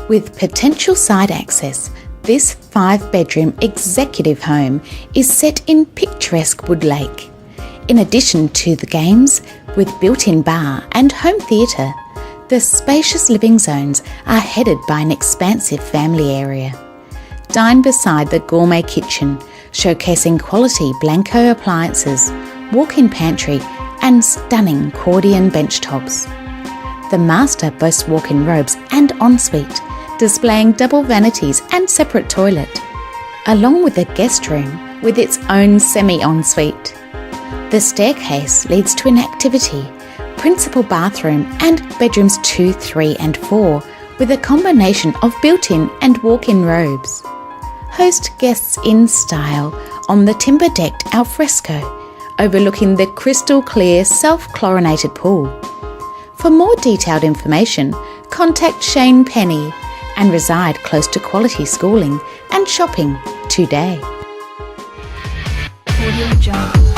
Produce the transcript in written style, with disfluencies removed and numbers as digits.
With potential side access, this 5-bedroom executive home is set in picturesque Woodlake. In addition to the games, with built-in bar and home theatre, the spacious living zones are headed by an expansive family area. Dine beside the gourmet kitchen, showcasing quality Blanco appliances, walk-in pantry and stunning Cordian benchtops. The master boasts walk-in robes and ensuite, displaying double vanities and separate toilet, along with a guest room with its own semi-ensuite. The staircase leads to an activity, principal bathroom and bedrooms 2, 3 and 4 with a combination of built-in and walk-in robes. Host guests in style on the timber-decked alfresco, overlooking the crystal clear self-chlorinated pool. For more detailed information, contact Shane Penny and reside close to quality schooling and shopping today. Audio Jungle.